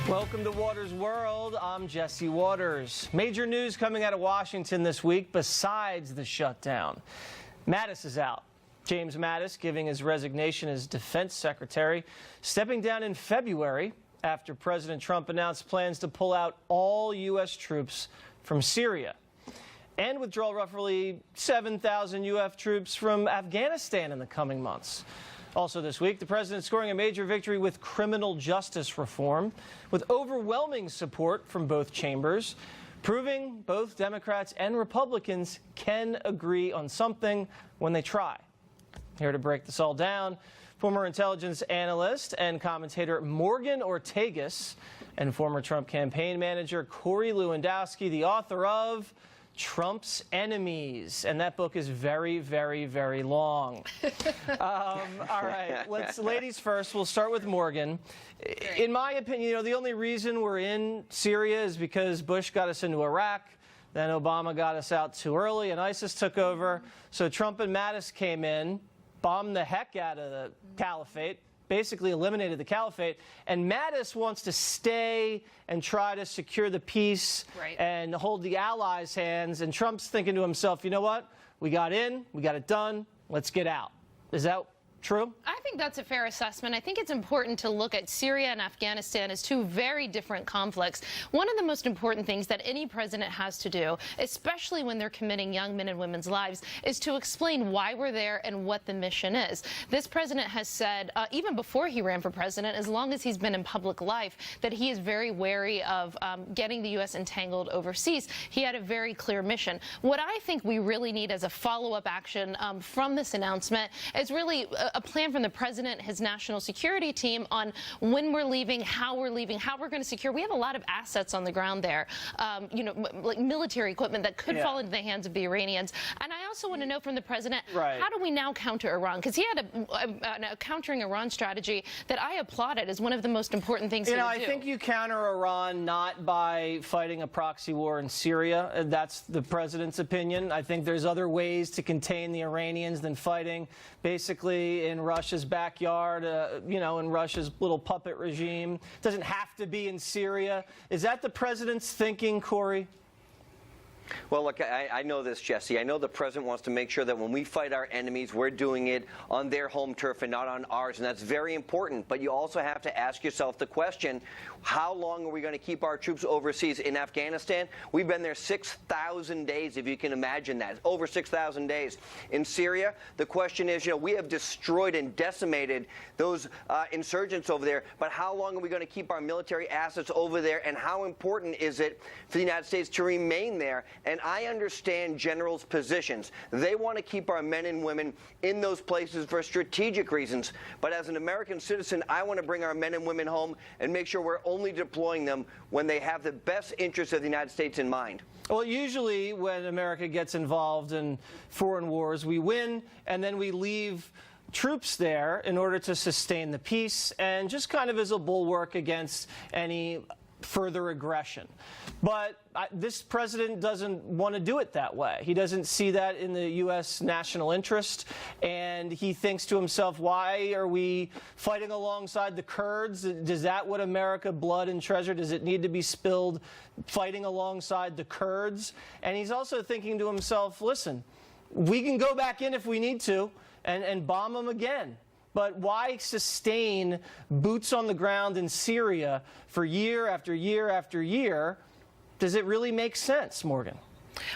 Welcome to Waters World. I'm Jesse Waters. Major news coming out of Washington this week besides the shutdown. Mattis is out. James Mattis giving his resignation as defense secretary, stepping down in February after President Trump announced plans to pull out all U.S. troops from Syria and withdraw roughly 7,000 U.S. troops from Afghanistan in the coming months. Also this week, the president scoring a major victory with criminal justice reform, with overwhelming support from both chambers, proving both Democrats and Republicans can agree on something when they try. Here to break this all down, former intelligence analyst and commentator Morgan Ortagus and former Trump campaign manager Corey Lewandowski, the author of Trump's Enemies, and that book is very, very, very long. All right, ladies first. We'll start with Morgan. In my opinion, the only reason we're in Syria is because Bush got us into Iraq, then Obama got us out too early, and ISIS took over. So Trump and Mattis came in, bombed the heck out of the caliphate, basically eliminated the caliphate, and Mattis wants to stay and try to secure the peace and hold the allies' hands, and Trump's thinking to himself, you know what, we got in, we got it done, let's get out. Is that true? I think that's a fair assessment. I think it's important to look at Syria and Afghanistan as two very different conflicts. One of the most important things that any president has to do, especially when they're committing young men and women's lives, is to explain why we're there and what the mission is. This president has said, even before he ran for president, as long as he's been in public life, that he is very wary of getting the U.S. entangled overseas. He had a very clear mission. What I think we really need as a follow-up action from this announcement is really a plan from the president, his national security team on when we're leaving, how we're going to secure. We have a lot of assets on the ground there, like military equipment that could fall into the hands of the Iranians. And I also want to know from the president, how do we now counter Iran? Because he had a countering Iran strategy that I applauded as one of the most important things to do. I think you counter Iran not by fighting a proxy war in Syria. That's the president's opinion. I think there's other ways to contain the Iranians than fighting basically in Russia's backyard, in Russia's little puppet regime. It doesn't have to be in Syria. Is that the president's thinking, Corey? Well, look, I know this, Jesse. I know the president wants to make sure that when we fight our enemies, we're doing it on their home turf and not on ours, and that's very important. But you also have to ask yourself the question, how long are we going to keep our troops overseas? In Afghanistan, we've been there 6,000 days, if you can imagine that. Over 6,000 days. In Syria, the question is, we have destroyed and decimated those insurgents over there, but how long are we going to keep our military assets over there, and how important is it for the United States to remain there? And I understand generals' positions. They want to keep our men and women in those places for strategic reasons. But as an American citizen, I want to bring our men and women home and make sure we're only deploying them when they have the best interests of the United States in mind. Well, usually when America gets involved in foreign wars, we win, and then we leave troops there in order to sustain the peace and just kind of as a bulwark against any further aggression. But this president doesn't want to do it that way. He doesn't see that in the U.S. national interest, and he thinks to himself, why are we fighting alongside the Kurds? Is that what America, blood and treasure, does it need to be spilled fighting alongside the Kurds? And he's also thinking to himself, listen, we can go back in if we need to and bomb them again. But why sustain boots on the ground in Syria for year after year after year? Does it really make sense, Morgan?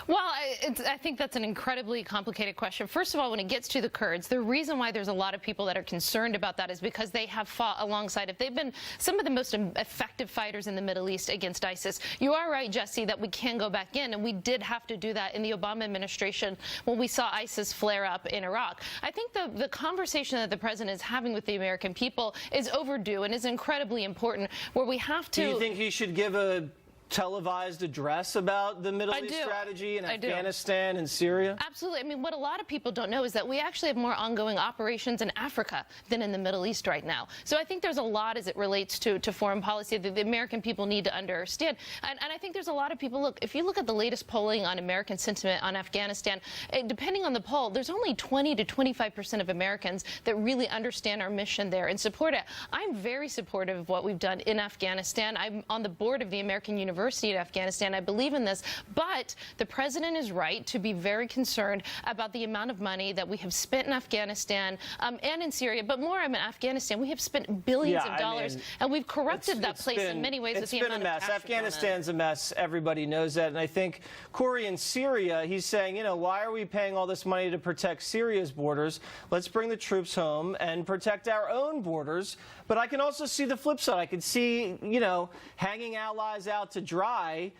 Well, I think that's an incredibly complicated question. First of all, when it gets to the Kurds, the reason why there's a lot of people that are concerned about that is because they have fought alongside. If they've been some of the most effective fighters in the Middle East against ISIS. You are right, Jesse, that we can go back in, and we did have to do that in the Obama administration when we saw ISIS flare up in Iraq. I think the conversation that the president is having with the American people is overdue and is incredibly important, where we have to... Do you think he should give a televised address about the Middle East strategy in Afghanistan and Syria? Absolutely. I mean, what a lot of people don't know is that we actually have more ongoing operations in Africa than in the Middle East right now. So I think there's a lot as it relates to foreign policy that the American people need to understand. And I think there's a lot of people, look, if you look at the latest polling on American sentiment on Afghanistan, depending on the poll, there's only 20 to 25% of Americans that really understand our mission there and support it. I'm very supportive of what we've done in Afghanistan. I'm on the board of the American University in Afghanistan. I believe in this, but the president is right to be very concerned about the amount of money that we have spent in Afghanistan and in Syria, but more in Afghanistan. We have spent billions of dollars, and we've corrupted that place in many ways. It's been a mess. Afghanistan's a mess. Everybody knows that. And I think Corey in Syria, he's saying, you know, why are we paying all this money to protect Syria's borders? Let's bring the troops home and protect our own borders. But I can also see the flip side. I can see, you know, hanging allies out to dry.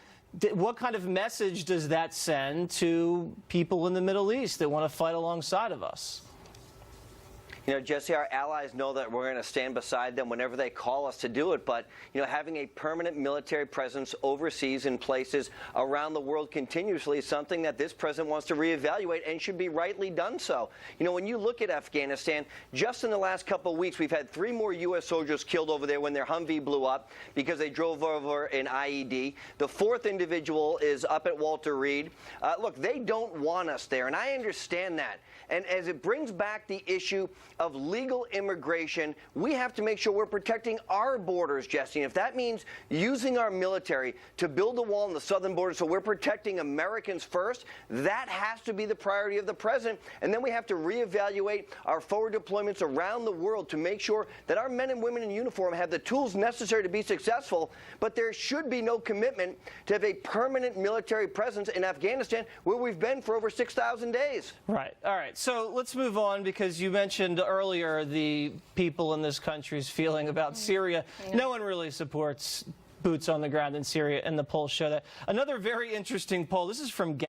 What kind of message does that send to people in the Middle East that want to fight alongside of us? You know, Jesse, our allies know that we're going to stand beside them whenever they call us to do it. But, you know, having a permanent military presence overseas in places around the world continuously is something that this president wants to reevaluate and should be rightly done so. You know, when you look at Afghanistan, just in the last couple of weeks, we've had 3 more U.S. soldiers killed over there when their Humvee blew up because they drove over an IED. The 4th individual is up at Walter Reed. Look, they don't want us there, and I understand that. And as it brings back the issue of legal immigration, we have to make sure we're protecting our borders, Jesse. And if that means using our military to build a wall on the southern border so we're protecting Americans first, that has to be the priority of the president. And then we have to reevaluate our forward deployments around the world to make sure that our men and women in uniform have the tools necessary to be successful. But there should be no commitment to have a permanent military presence in Afghanistan where we've been for over 6,000 days. Right. All right. So let's move on, because you mentioned earlier the people in this country's feeling about Syria. No one really supports boots on the ground in Syria, and the polls show that. Another very interesting poll. This is from